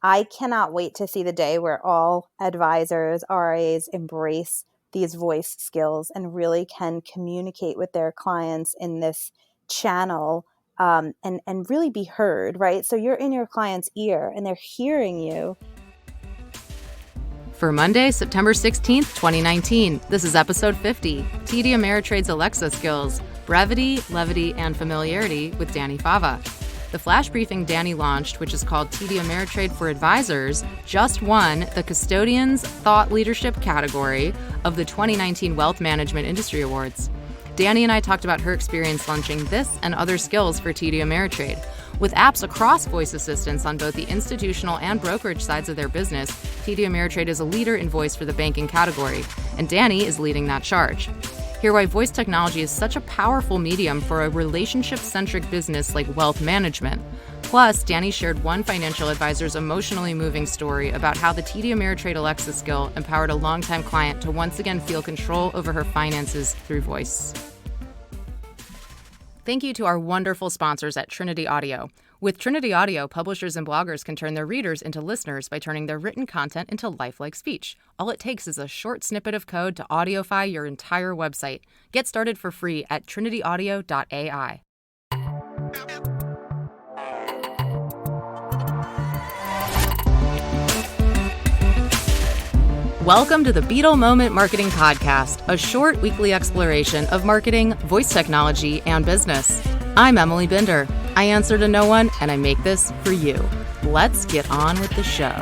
I cannot wait to see the day where all advisors, RIAs embrace these voice skills and really can communicate with their clients in this channel, and really be heard, right? So you're in your client's ear and they're hearing you. For Monday, September 16th, 2019, this is episode 50, TD Ameritrade's Alexa skills, Brevity, Levity, and Familiarity with Dani Fava. The Flash Briefing Dani launched, which is called TD Ameritrade for Advisors, just won the Custodians Thought Leadership category of the 2019 Wealth Management Industry Awards. Dani and I talked about her experience launching this and other skills for TD Ameritrade. With apps across voice assistants on both the institutional and brokerage sides of their business, TD Ameritrade is a leader in voice for the banking category, and Dani is leading that charge. Hear why voice technology is such a powerful medium for a relationship-centric business like wealth management. Plus, Dani shared one financial advisor's emotionally moving story about how the TD Ameritrade Alexa skill empowered a longtime client to once again feel control over her finances through voice. Thank you to our wonderful sponsors at Trinity Audio. With Trinity Audio, publishers and bloggers can turn their readers into listeners by turning their written content into lifelike speech. All it takes is a short snippet of code to audioify your entire website. Get started for free at trinityaudio.ai. Welcome to the Beetle Moment Marketing Podcast, a short weekly exploration of marketing, voice technology, and business. I'm Emily Binder. I answer to no one, and I make this for you. Let's get on with the show.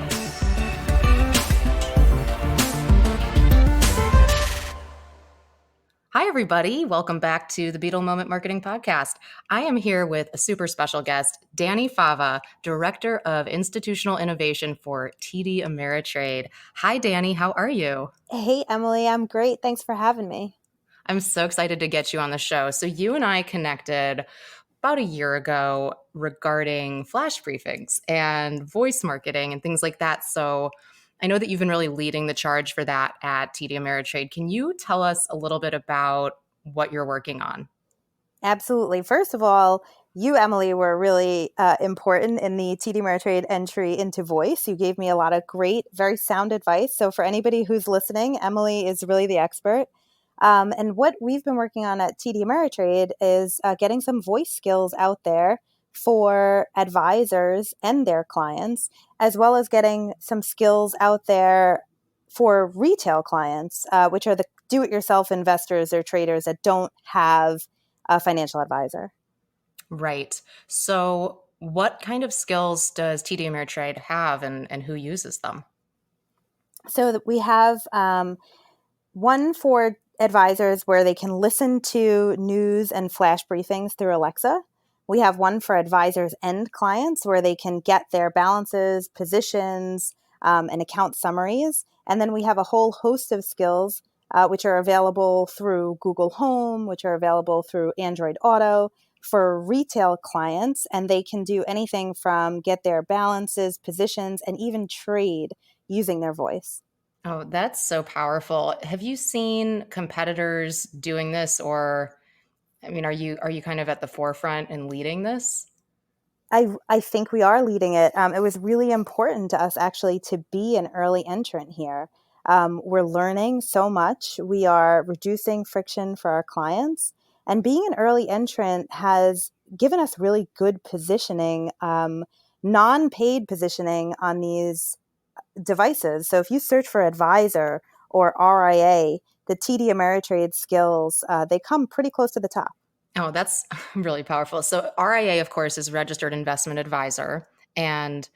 Hi, everybody. Welcome back to the Beetle Moment Marketing Podcast. I am here with a super special guest, Dani Fava, Director of Institutional Innovation for TD Ameritrade. Hi, Dani. How are you? Hey, Emily, I'm great. Thanks for having me. I'm so excited to get you on the show. So you and I connected about a year ago regarding flash briefings and voice marketing and things like that. So I know that you've been really leading the charge for that at TD Ameritrade. Can you tell us a little bit about what you're working on? Absolutely. First of all, you, Emily, were really important in the TD Ameritrade entry into voice. You gave me a lot of great, very sound advice. So for anybody who's listening, Emily is really the expert. And what we've been working on at TD Ameritrade is getting some voice skills out there for advisors and their clients, as well as getting some skills out there for retail clients, which are the do-it-yourself investors or traders that don't have a financial advisor. Right. So what kind of skills does TD Ameritrade have and who uses them? So that we have one for advisors where they can listen to news and flash briefings through Alexa. We have one for advisors and clients where they can get their balances, positions, and account summaries. And then we have a whole host of skills which are available through Google Home, which are available through Android Auto for retail clients. And they can do anything from get their balances, positions, and even trade using their voice. Oh, that's so powerful. Have you seen competitors doing this, or I mean, are you kind of at the forefront and leading this? I think we are leading it. It was really important to us actually to be an early entrant here. We're learning so much. We are reducing friction for our clients. And being an early entrant has given us really good positioning, non-paid positioning on these devices. So if you search for advisor or RIA, the TD Ameritrade skills, they come pretty close to the top. Oh, that's really powerful. So RIA, of course, is Registered Investment Advisor. And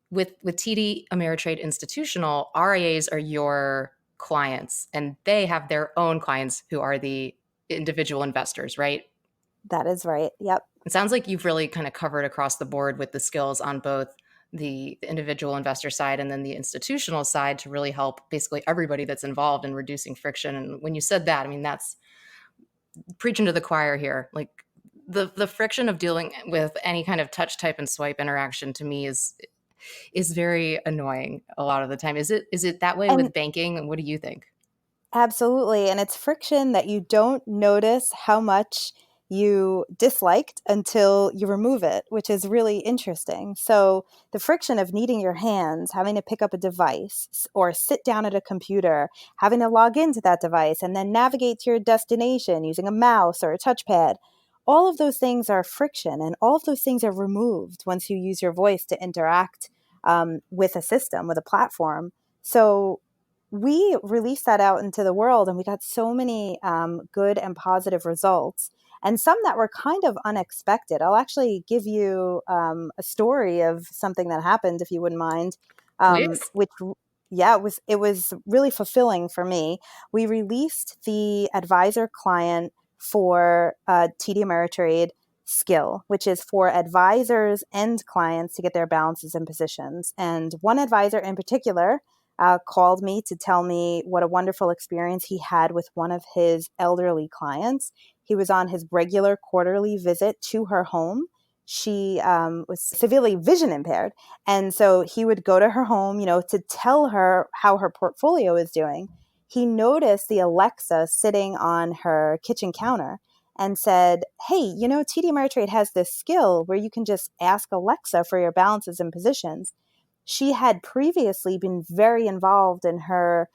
with TD Ameritrade Institutional, RIAs are your clients, and they have their own clients who are the individual investors, right? That is right. Yep. It sounds like you've really kind of covered across the board with the skills on both the individual investor side and then the institutional side to really help basically everybody that's involved in reducing friction. And when you said that, I mean, that's preaching to the choir here. Like the friction of dealing with any kind of touch, type, and swipe interaction to me is very annoying a lot of the time. Is it that way with banking? And what do you think? Absolutely. And it's friction that you don't notice how much you disliked until you remove it, which is really interesting. So the friction of needing your hands, having to pick up a device or sit down at a computer, having to log into that device and then navigate to your destination using a mouse or a touchpad, all of those things are friction, and all of those things are removed once you use your voice to interact with a system, with a platform. So we released that out into the world, and we got so many good and positive results, and some that were kind of unexpected. I'll actually give you a story of something that happened, if you wouldn't mind. Please. Which, yeah, it was really fulfilling for me. We released the advisor client for TD Ameritrade skill, which is for advisors and clients to get their balances and positions. And one advisor in particular called me to tell me what a wonderful experience he had with one of his elderly clients. He was on his regular quarterly visit to her home. She was severely vision impaired. And so he would go to her home, to tell her how her portfolio is doing. He noticed the Alexa sitting on her kitchen counter and said, "Hey, TD Ameritrade has this skill where you can just ask Alexa for your balances and positions." She had previously been very involved in her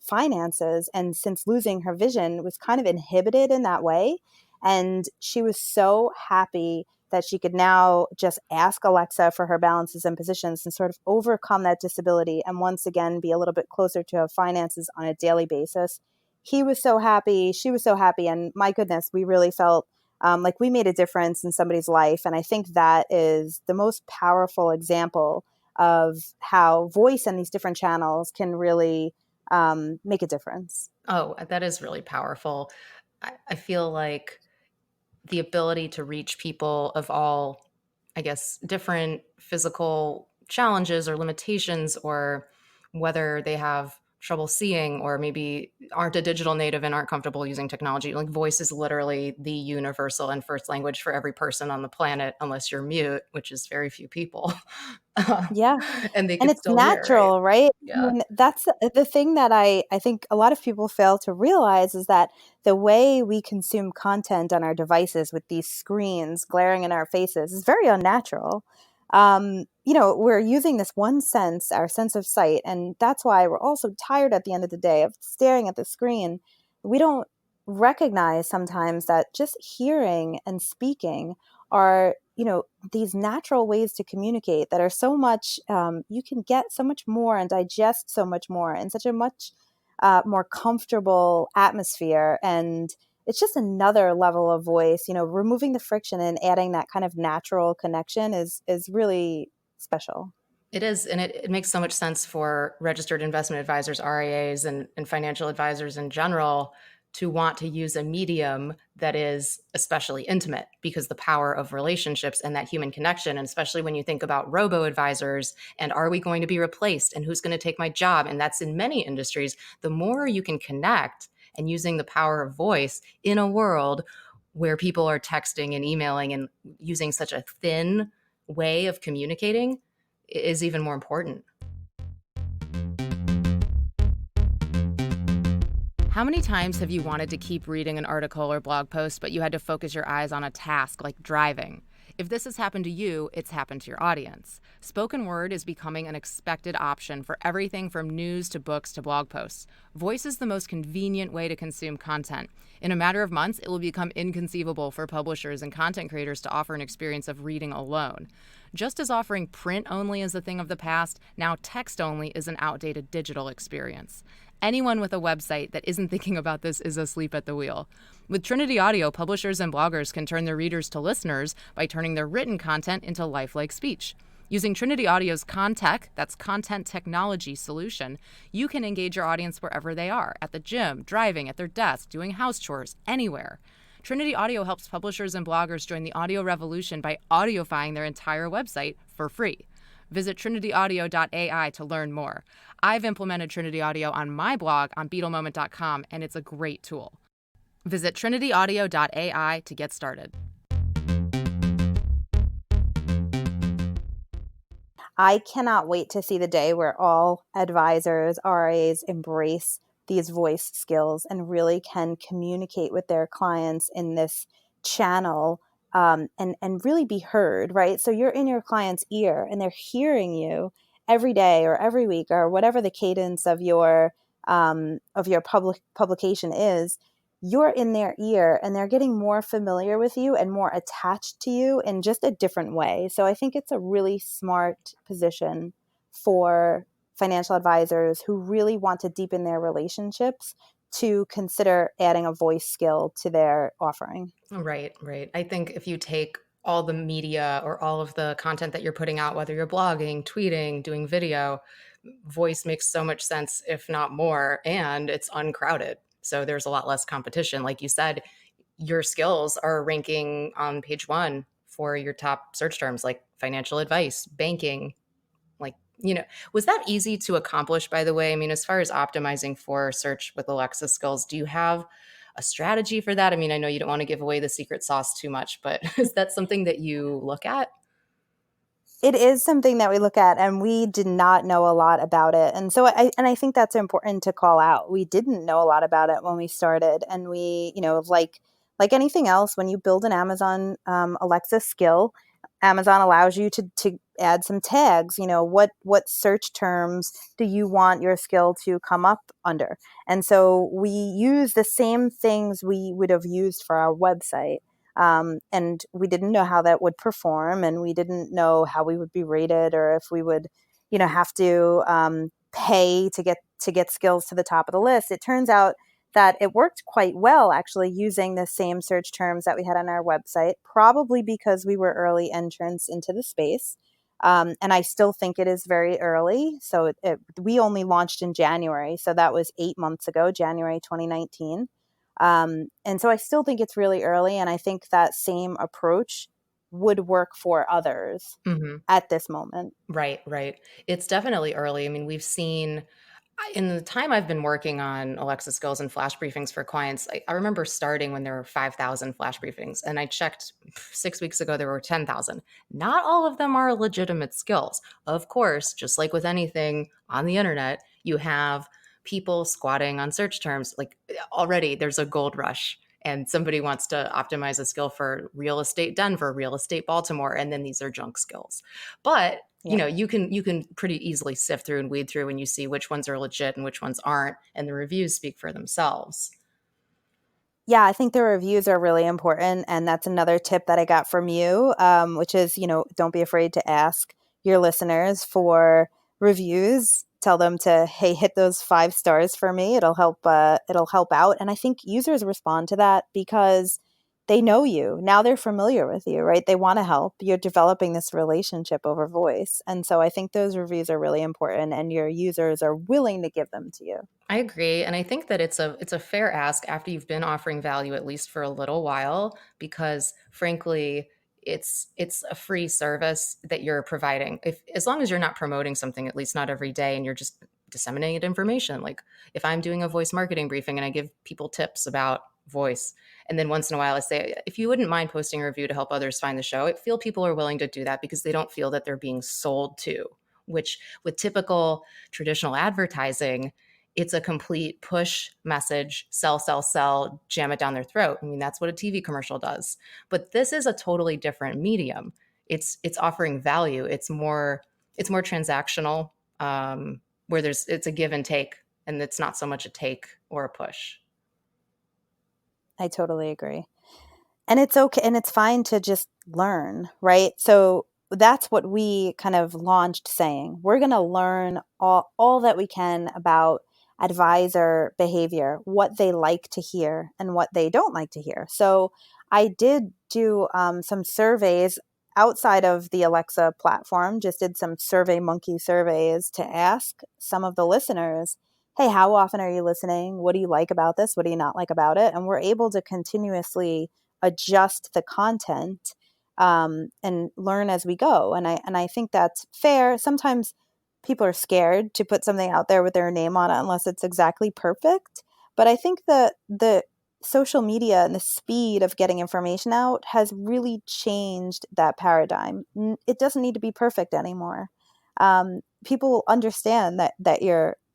finances, and since losing her vision was kind of inhibited in that way. And she was so happy that she could now just ask Alexa for her balances and positions and sort of overcome that disability and once again be a little bit closer to her finances on a daily basis. He was so happy. She was so happy. And my goodness, we really felt like we made a difference in somebody's life. And I think that is the most powerful example of how voice and these different channels can really make a difference. Oh, that is really powerful. I feel like the ability to reach people of all, I guess, different physical challenges or limitations, or whether they have trouble seeing or maybe aren't a digital native and aren't comfortable using technology. Like, voice is literally the universal and first language for every person on the planet, unless you're mute, which is very few people. Yeah. And they And could it's still hear, right? natural, right? I Yeah. mean, that's the thing that I think a lot of people fail to realize is that the way we consume content on our devices with these screens glaring in our faces is very unnatural. We're using this one sense, our sense of sight, and that's why we're all so tired at the end of the day of staring at the screen. We don't recognize sometimes that just hearing and speaking are, these natural ways to communicate that are so much, you can get so much more and digest so much more in such a much more comfortable atmosphere. And it's just another level of voice, removing the friction and adding that kind of natural connection is really special. It is, and it makes so much sense for registered investment advisors, RIAs, and financial advisors in general to want to use a medium that is especially intimate, because the power of relationships and that human connection, and especially when you think about robo advisors and are we going to be replaced and who's going to take my job, and that's in many industries, the more you can connect and using the power of voice in a world where people are texting and emailing and using such a thin way of communicating is even more important. How many times have you wanted to keep reading an article or blog post, but you had to focus your eyes on a task like driving? If this has happened to you, it's happened to your audience. Spoken word is becoming an expected option for everything from news to books to blog posts. Voice is the most convenient way to consume content. In a matter of months, it will become inconceivable for publishers and content creators to offer an experience of reading alone. Just as offering print only is a thing of the past, now text only is an outdated digital experience. Anyone with a website that isn't thinking about this is asleep at the wheel. With Trinity Audio, publishers and bloggers can turn their readers to listeners by turning their written content into lifelike speech. Using Trinity Audio's Contech, that's content technology solution, you can engage your audience wherever they are, at the gym, driving, at their desk, doing house chores, anywhere. Trinity Audio helps publishers and bloggers join the audio revolution by audioifying their entire website for free. Visit trinityaudio.ai to learn more. I've implemented Trinity Audio on my blog on beetlemoment.com, and it's a great tool. Visit trinityaudio.ai to get started. I cannot wait to see the day where all advisors, RAs embrace these voice skills and really can communicate with their clients in this channel and really be heard, right? So you're in your client's ear and they're hearing you every day or every week or whatever the cadence of your publication is. You're in their ear and they're getting more familiar with you and more attached to you in just a different way. So I think it's a really smart position for financial advisors who really want to deepen their relationships to consider adding a voice skill to their offering. Right, right. I think if you take all the media or all of the content that you're putting out, whether you're blogging, tweeting, doing video, voice makes so much sense, if not more, and it's uncrowded. So there's a lot less competition. Like you said, your skills are ranking on page one for your top search terms like financial advice, banking, like, was that easy to accomplish, by the way? I mean, as far as optimizing for search with Alexa skills, do you have a strategy for that? I mean, I know you don't want to give away the secret sauce too much, but is that something that you look at? It is something that we look at, and we did not know a lot about it. And so I think that's important to call out. We didn't know a lot about it when we started, and we, like anything else, when you build an Amazon Alexa skill, Amazon allows you to add some tags. What search terms do you want your skill to come up under? And so we use the same things we would have used for our website. And we didn't know how that would perform, and we didn't know how we would be rated, or if we would, have to pay to get skills to the top of the list. It turns out that it worked quite well, actually, using the same search terms that we had on our website, probably because we were early entrants into the space. And I still think it is very early. So we only launched in January. So that was 8 months ago, January 2019. And so I still think it's really early. And I think that same approach would work for others Hmm. at this moment. Right, right. It's definitely early. I mean, we've seen in the time I've been working on Alexa skills and flash briefings for clients, I remember starting when there were 5,000 flash briefings, and I checked 6 weeks ago, there were 10,000. Not all of them are legitimate skills. Of course, just like with anything on the internet, you have people squatting on search terms. Like already there's a gold rush. And somebody wants to optimize a skill for real estate Denver, real estate Baltimore, and then these are junk skills. But Yeah. you can pretty easily sift through and weed through when you see which ones are legit and which ones aren't, and the reviews speak for themselves. Yeah, I think the reviews are really important. And that's another tip that I got from you, which is, don't be afraid to ask your listeners for reviews. Tell them to, hey, hit those 5 stars for me. It'll help out. And I think users respond to that because they know you. Now they're familiar with you, right? They want to help. You're developing this relationship over voice. And so I think those reviews are really important, and your users are willing to give them to you. I agree, and I think that it's a fair ask after you've been offering value at least for a little while, because frankly, it's a free service that you're providing. If as long as you're not promoting something, at least not every day, and you're just disseminating information. Like if I'm doing a voice marketing briefing and I give people tips about voice, and then once in a while I say, if you wouldn't mind posting a review to help others find the show, I feel people are willing to do that because they don't feel that they're being sold to, which with typical traditional advertising, it's a complete push message, sell, sell, sell, jam it down their throat. I mean, that's what a TV commercial does. But this is a totally different medium. It's offering value. It's more transactional, where it's a give and take, and it's not so much a take or a push. I totally agree. And it's okay, and it's fine to just learn, right? So that's what we kind of launched saying. We're going to learn all that we can about advisor behavior, what they like to hear and what they don't like to hear. So I did do some surveys outside of the Alexa platform, just did some Survey Monkey surveys to ask some of the listeners, hey, how often are you listening? What do you like about this? What do you not like about it? And we're able to continuously adjust the content and learn as we go. And I think that's fair. Sometimes people are scared to put something out there with their name on it unless it's exactly perfect. But I think that the social media and the speed of getting information out has really changed that paradigm. It doesn't need to be perfect anymore. People understand that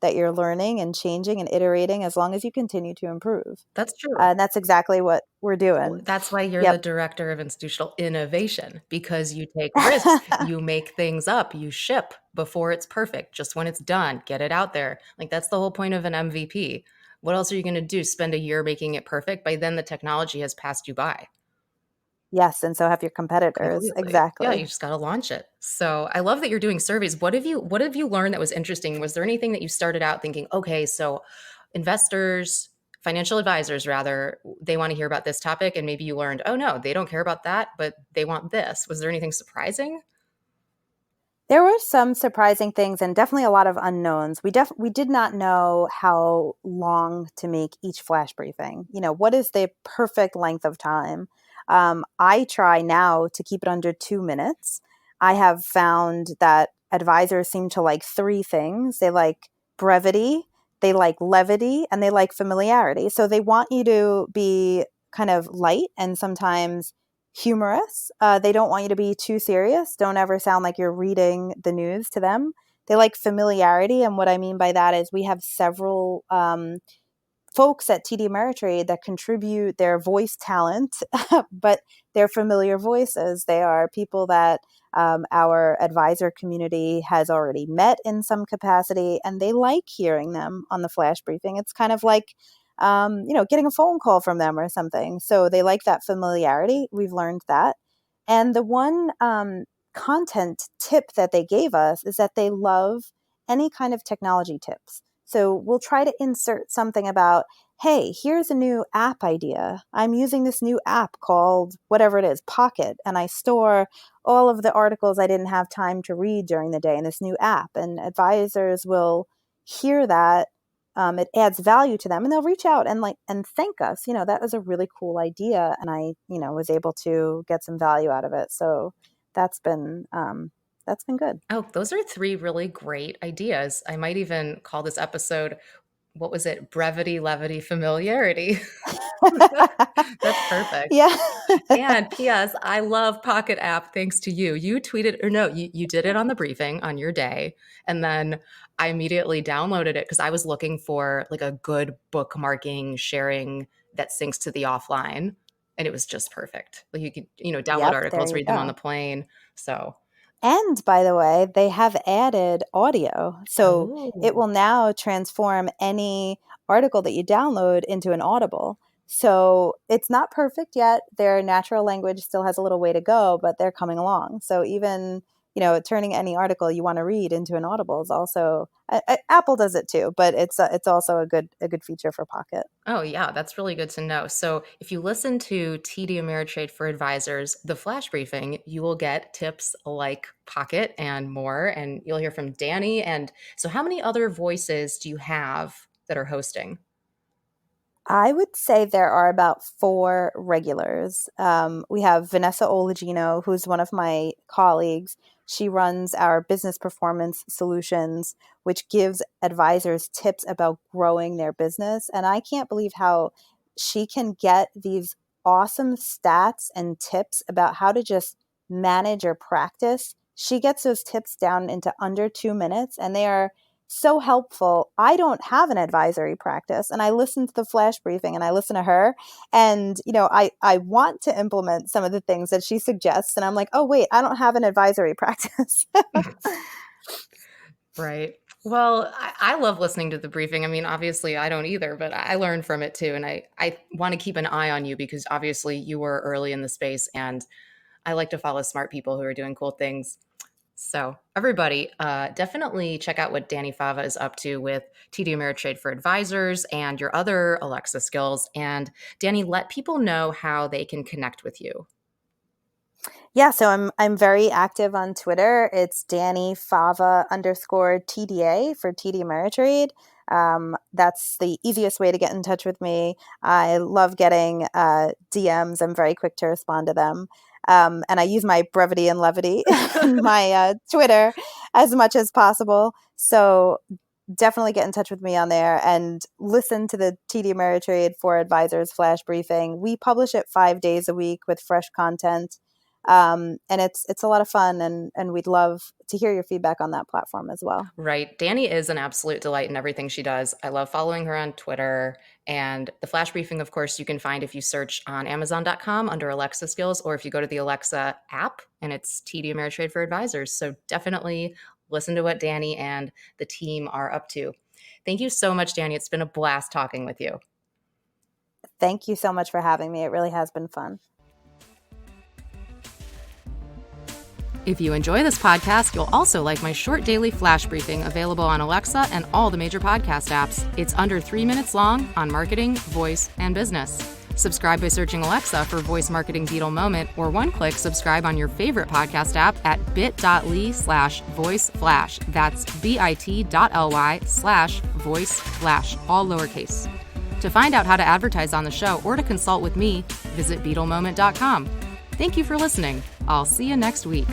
that you're learning and changing and iterating as long as you continue to improve. That's true. And that's exactly what we're Well, doing. that's why you're the Yep. director of institutional innovation, because you take risks, you make things up, you ship before it's perfect, just when it's done, get it out there. Like that's the whole point of an MVP. What else are you going to do? Spend a year making it perfect? By then the technology has passed you by. Yes, and so have your competitors. Completely. Yeah, you Exactly. just got to launch it. So I love that you're doing surveys. What have you learned that was interesting? Was there anything that you started out thinking, okay, so investors, financial advisors rather, they want to hear about this topic, and maybe you learned, oh no, they don't care about that, but they want this. Was there anything surprising? There were some surprising things and definitely a lot of unknowns. We did not know how long to make each flash briefing. What is the perfect length of time? I try now to keep it under 2 minutes. I have found that advisors seem to like three things. They like brevity, they like levity, and they like familiarity. So they want you to be kind of light and sometimes humorous. They don't want you to be too serious. Don't ever sound like you're reading the news to them. They like familiarity. And what I mean by that is we have several folks at TD Ameritrade that contribute their voice talent, but they're familiar voices. They are people that our advisor community has already met in some capacity, and they like hearing them on the flash briefing. It's kind of like, getting a phone call from them or something. So they like that familiarity. We've learned that. And the one content tip that they gave us is that they love any kind of technology tips. So we'll try to insert something about, hey, here's a new app idea. I'm using this new app called whatever it is, Pocket, and I store all of the articles I didn't have time to read during the day in this new app. And advisors will hear that. It adds value to them, and they'll reach out and thank us. That was a really cool idea, and I was able to get some value out of it. So that's been good. Oh, those are three really great ideas. I might even call this episode, what was it? Brevity, levity, familiarity. That's perfect. Yeah. And P.S., I love Pocket app thanks to you. You tweeted, or no, you did it on the briefing on your day. And then I immediately downloaded it because I was looking for like a good bookmarking, sharing that syncs to the offline. And it was just perfect. Like you could, download Yep, there articles, you read them on the go. plane. So, And by the way, they have added audio. So it oh, will now transform any article that you download into an audible. So it's not perfect yet. Their natural language still has a little way to go, but they're coming along. So even, turning any article you want to read into an audible is also Apple does it too, but it's also a good feature for Pocket. Oh, yeah, that's really good to know. So, if you listen to TD Ameritrade for Advisors, the flash briefing, you will get tips like Pocket and more, and you'll hear from Dani. And so, how many other voices do you have that are hosting? I would say there are about four regulars. We have Vanessa Olagino, who's one of my colleagues. She runs our business performance solutions, which gives advisors tips about growing their business. And I can't believe how she can get these awesome stats and tips about how to just manage your practice. She gets those tips down into under 2 minutes, and they are so helpful. I don't have an advisory practice, and I listen to the flash briefing and I listen to her, and I want to implement some of the things that she suggests, and I'm like, oh wait, I don't have an advisory practice. Right. Well, I love listening to the briefing. I mean, obviously, I don't either, but I learn from it too. And I want to keep an eye on you because obviously you were early in the space, and I like to follow smart people who are doing cool things. So, everybody, definitely check out what Dani Fava is up to with TD Ameritrade for Advisors and your other Alexa skills. And Dani, let people know how they can connect with you. Yeah, so I'm very active on Twitter. It's Dani Fava _TDA for TD Ameritrade. That's the easiest way to get in touch with me. I love getting DMs. I'm very quick to respond to them. And I use my brevity and levity in my Twitter as much as possible. So definitely get in touch with me on there and listen to the TD Ameritrade for Advisors flash briefing. We publish it 5 days a week with fresh content. And it's a lot of fun, and we'd love to hear your feedback on that platform as well. Right. Dani is an absolute delight in everything she does. I love following her on Twitter. And the Flash Briefing, of course, you can find if you search on Amazon.com under Alexa Skills, or if you go to the Alexa app, and it's TD Ameritrade for Advisors. So definitely listen to what Dani and the team are up to. Thank you so much, Dani. It's been a blast talking with you. Thank you so much for having me. It really has been fun. If you enjoy this podcast, you'll also like my short daily flash briefing available on Alexa and all the major podcast apps. It's under 3 minutes long on marketing, voice, and business. Subscribe by searching Alexa for Voice Marketing Beetle Moment, or one-click subscribe on your favorite podcast app at bit.ly/voiceflash. That's bit.ly/voiceflash, all lowercase. To find out how to advertise on the show or to consult with me, visit beetlemoment.com. Thank you for listening. I'll see you next week.